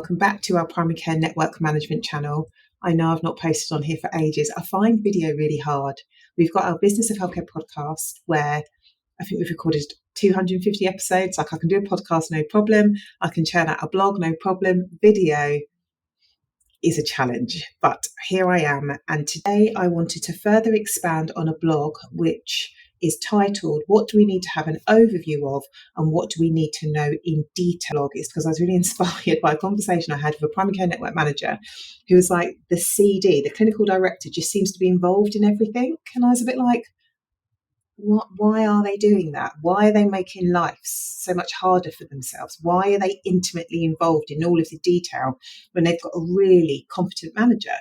Welcome back to our primary care network management channel. I know I've not posted on here for ages. I find video really hard. We've got our Business of Healthcare podcast where I think we've recorded 250 episodes. Like I can do a podcast, no problem. I can churn out a blog, no problem. Video is a challenge, but here I am. And today I wanted to further expand on a blog which is titled, What Do We Need to Have an Overview of and What Do We Need to Know in Detail? It's because I was really inspired by a conversation I had with a primary care network manager who was like, the CD, the clinical director, just seems to be involved in everything. And I was a bit like, why are they doing that? Why are they making life so much harder for themselves? Why are they intimately involved in all of the detail when they've got a really competent manager?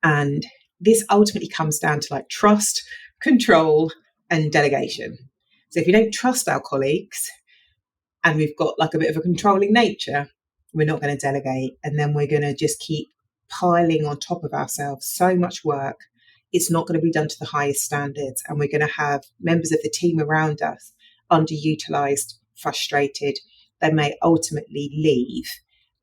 And this ultimately comes down to like trust, control, and delegation. So if you don't trust our colleagues and we've got like a bit of a controlling nature, we're not going to delegate. And then we're going to just keep piling on top of ourselves so much work. It's not going to be done to the highest standards. And we're going to have members of the team around us underutilized, frustrated. They may ultimately leave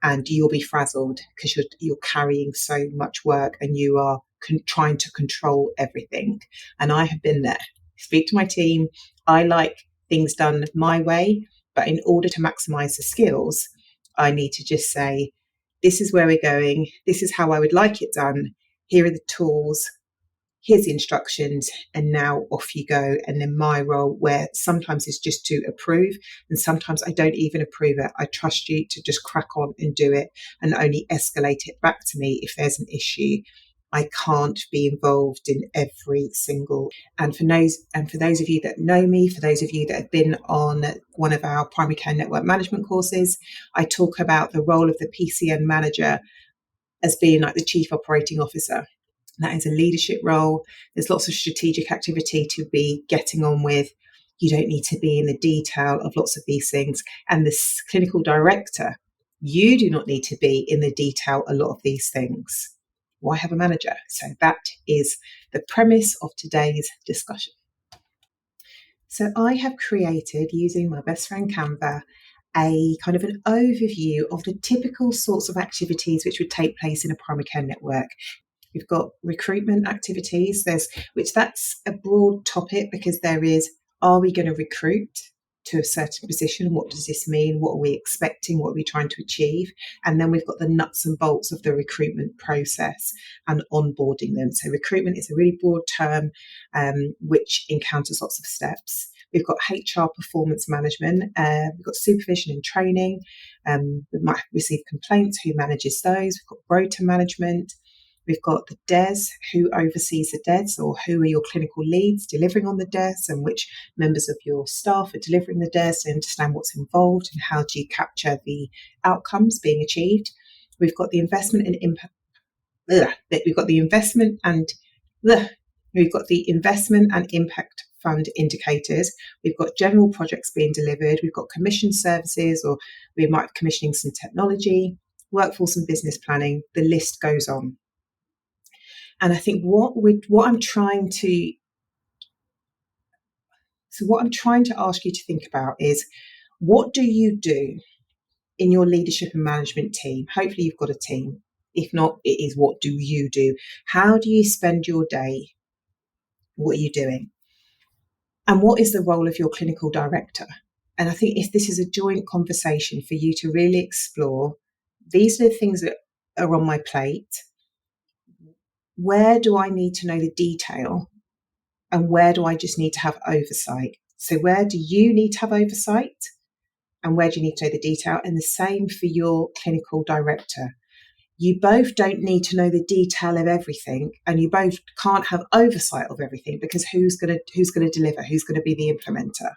and you'll be frazzled because you're carrying so much work and you are trying to control everything. And I have been there. Speak to my team. I like things done my way, but in order to maximize the skills, I need to just say, this is where we're going. This is how I would like it done. Here are the tools. Here's the instructions, and now off you go. And then my role, where sometimes it's just to approve, and sometimes I don't even approve it. I trust you to just crack on and do it and only escalate it back to me if there's an issue. I can't be involved in every single. And for those of you that know me, for those of you that have been on one of our primary care network management courses, I talk about the role of the PCN manager as being like the chief operating officer. That is a leadership role. There's lots of strategic activity to be getting on with. You don't need to be in the detail of lots of these things. And the clinical director, you do not need to be in the detail a lot of these things. Why have a manager? So that is the premise of today's discussion. So I have created, using my best friend Canva, a kind of an overview of the typical sorts of activities which would take place in a primary care network. We've got recruitment activities, that's a broad topic because there is, are we going to recruit to a certain position? What does this mean? What are we expecting? What are we trying to achieve? And then we've got the nuts and bolts of the recruitment process and onboarding them. So recruitment is a really broad term which encounters lots of steps. We've got HR performance management. We've got supervision and training. We might receive complaints. Who manages those? We've got rota management. We've got the DES, who oversees the DES, or who are your clinical leads delivering on the DES, and which members of your staff are delivering the DES, and understand what's involved and how do you capture the outcomes being achieved. We've got the investment and impact. We've got the investment and impact fund indicators. We've got general projects being delivered. We've got commission services, or we might be commissioning some technology, workforce and business planning. The list goes on. And I think what I'm trying to ask you to think about is, what do you do in your leadership and management team? Hopefully you've got a team. If not, it is, what do you do? How do you spend your day? What are you doing? And what is the role of your clinical director? And I think if this is a joint conversation for you to really explore, these are the things that are on my plate. Where do I need to know the detail and where do I just need to have oversight? So where do you need to have oversight and where do you need to know the detail? And the same for your clinical director. You both don't need to know the detail of everything and you both can't have oversight of everything because who's going to deliver? Who's going to be the implementer?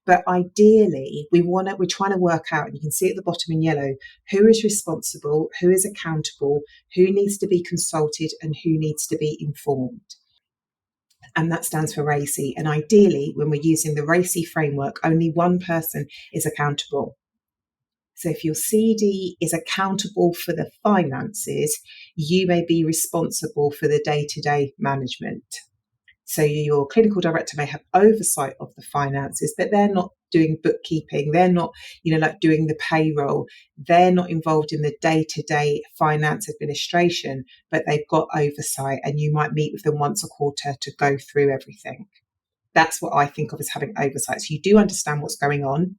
But ideally, we're trying to work out, and you can see at the bottom in yellow, who is responsible, who is accountable, who needs to be consulted, and who needs to be informed. And that stands for RACI. And ideally, when we're using the RACI framework, only one person is accountable. So if your CD is accountable for the finances, you may be responsible for the day-to-day management. So your clinical director may have oversight of the finances, but they're not doing bookkeeping. They're not, like doing the payroll. They're not involved in the day-to-day finance administration, but they've got oversight, and you might meet with them once a quarter to go through everything. That's what I think of as having oversight. So you do understand what's going on,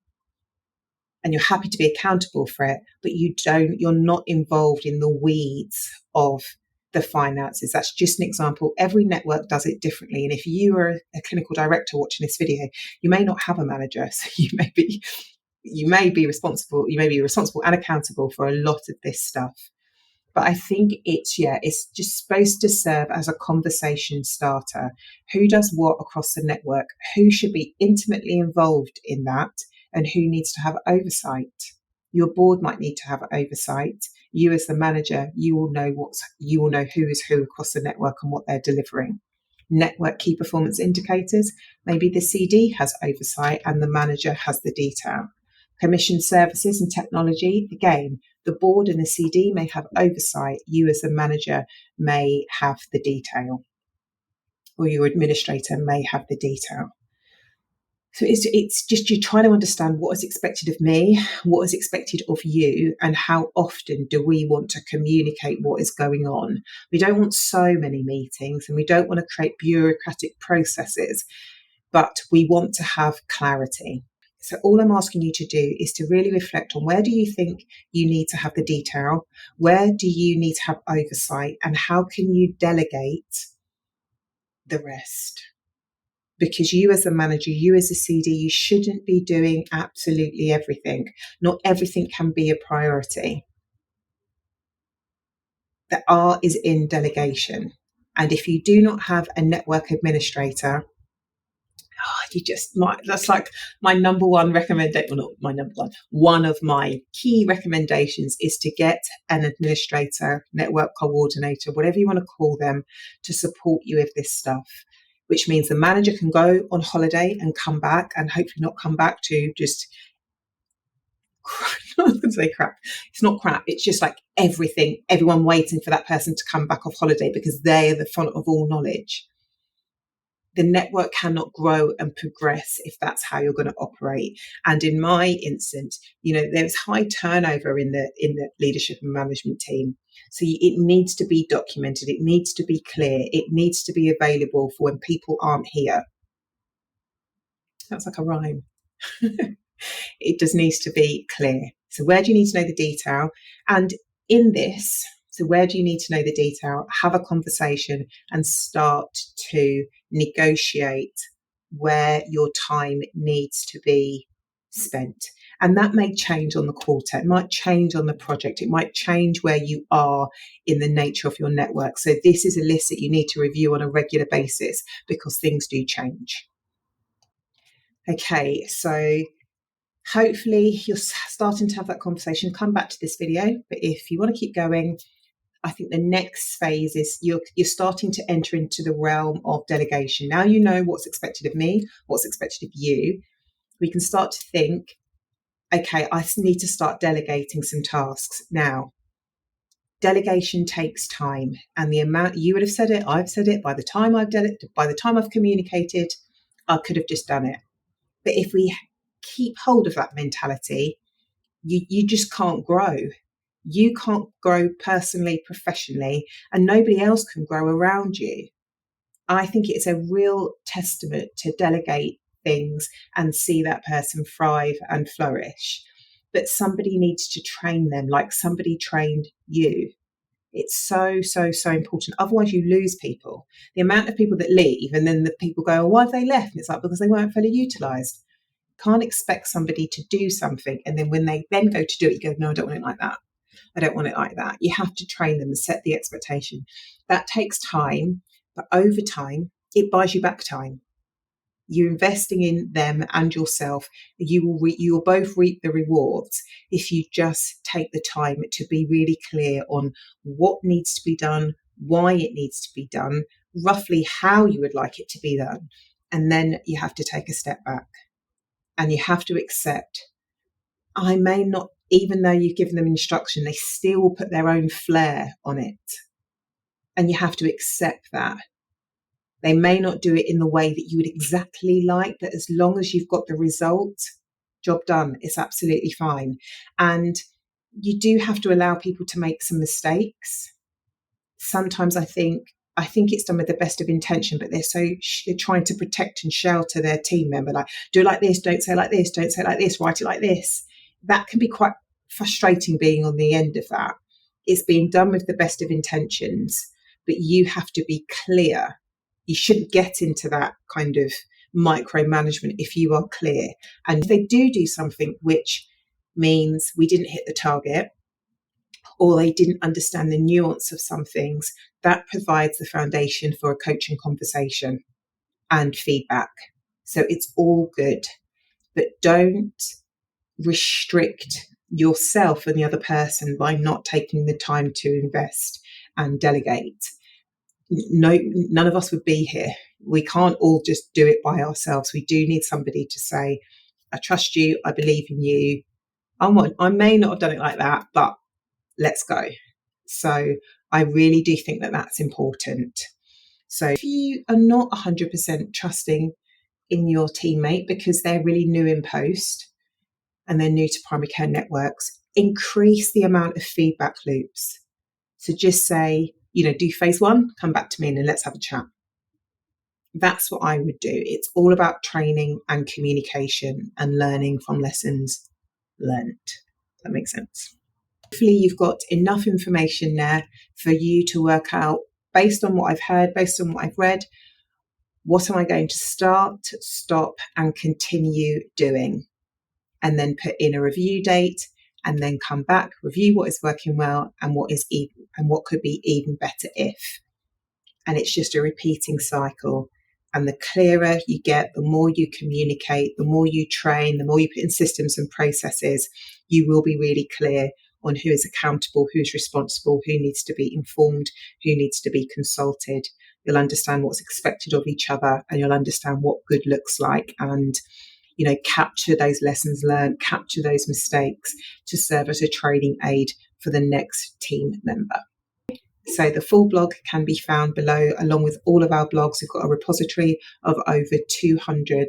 and you're happy to be accountable for it, but you're not involved in the weeds of the finances. That's just an example. Every network does it differently. And if you are a clinical director watching this video, you may not have a manager. So you may be responsible and accountable for a lot of this stuff. But I think it's just supposed to serve as a conversation starter. Who does what across the network? Who should be intimately involved in that? And who needs to have oversight? Your board might need to have oversight. You as the manager, you will know who is who across the network and what they're delivering. Network key performance indicators. Maybe the CD has oversight and the manager has the detail. Commission services and technology. Again, the board and the CD may have oversight. You as the manager may have the detail, or your administrator may have the detail. So it's just you trying to understand what is expected of me, what is expected of you, and how often do we want to communicate what is going on. We don't want so many meetings, and we don't want to create bureaucratic processes, but we want to have clarity. So all I'm asking you to do is to really reflect on, where do you think you need to have the detail? Where do you need to have oversight? And how can you delegate the rest? Because you as a manager, you as a CD, you shouldn't be doing absolutely everything. Not everything can be a priority. The R is in delegation. And if you do not have a network administrator, that's like my number one recommendation. Well, not my number one. One of my key recommendations is to get an administrator, network coordinator, whatever you want to call them, to support you with this stuff. Which means the manager can go on holiday and come back, and hopefully not come back to just say crap. It's not crap. It's just like everyone waiting for that person to come back off holiday because they are the font of all knowledge. The network cannot grow and progress if that's how you're going to operate. And in my instance, there's high turnover in the leadership and management team. So it needs to be documented. It needs to be clear. It needs to be available for when people aren't here. That's like a rhyme. It just needs to be clear. So where do you need to know the detail? And in this, so where do you need to know the detail? Have a conversation and start to negotiate where your time needs to be spent. And that may change on the quarter. It might change on the project. It might change where you are in the nature of your network. So this is a list that you need to review on a regular basis because things do change. Okay, so hopefully you're starting to have that conversation. Come back to this video. But if you want to keep going, I think the next phase is you're starting to enter into the realm of delegation. Now you know what's expected of me, what's expected of you. We can start to think, okay, I need to start delegating some tasks. Now, delegation takes time, and the amount, you would have said it, I've said it, by the time I've communicated, I could have just done it. But if we keep hold of that mentality, you just can't grow. You can't grow personally, professionally, and nobody else can grow around you. I think it's a real testament to delegate things and see that person thrive and flourish. But somebody needs to train them like somebody trained you. It's so, so, so important. Otherwise, you lose people. The amount of people that leave, and then the people go, oh, why have they left? And it's like, because they weren't fully utilised. Can't expect somebody to do something, and then when they then go to do it, you go, no, I don't want it like that. I don't want it like that. You have to train them and set the expectation. That takes time, but over time, it buys you back time. You're investing in them and yourself. You will both reap the rewards if you just take the time to be really clear on what needs to be done, why it needs to be done, roughly how you would like it to be done. And then you have to take a step back and you have to accept, I may not, even though you've given them instruction, they still will put their own flair on it. And you have to accept that. They may not do it in the way that you would exactly like, but as long as you've got the result, job done. It's absolutely fine. And you do have to allow people to make some mistakes. Sometimes I think it's done with the best of intention, but they're trying to protect and shelter their team member. Like, do it like this, don't say like this, don't say like this, write it like this. That can be quite frustrating being on the end of that. It's being done with the best of intentions, but you have to be clear. You shouldn't get into that kind of micromanagement if you are clear. And if they do something which means we didn't hit the target, or they didn't understand the nuance of some things, that provides the foundation for a coaching conversation and feedback. So it's all good, but don't restrict yourself and the other person by not taking the time to invest and delegate. No, none of us would be here. We can't all just do it by ourselves. We do need somebody to say, I trust you, I believe in you. I may not have done it like that, but let's go. So I really do think that that's important. So if you are not 100% trusting in your teammate because they're really new in post and they're new to primary care networks, increase the amount of feedback loops. So just say, do phase 1, come back to me and then let's have a chat. That's what I would do. It's all about training and communication and learning from lessons learned. That makes sense. Hopefully you've got enough information there for you to work out, based on what I've heard, based on what I've read, what am I going to start, stop, and continue doing? And then put in a review date, and then come back, review what is working well and what could be even better if. And it's just a repeating cycle. And the clearer you get, the more you communicate, the more you train, the more you put in systems and processes, you will be really clear on who is accountable, who's responsible, who needs to be informed, who needs to be consulted. You'll understand what's expected of each other, and you'll understand what good looks like, and capture those lessons learned, capture those mistakes to serve as a training aid for the next team member. So the full blog can be found below, along with all of our blogs. We've got a repository of over 200,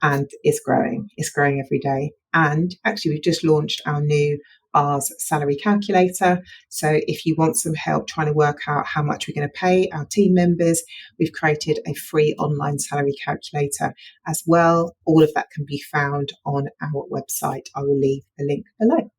and it's growing. It's growing every day. And actually, we've just launched our new R's salary calculator. So if you want some help trying to work out how much we're going to pay our team members, we've created a free online salary calculator as well. All of that can be found on our website. I will leave the link below.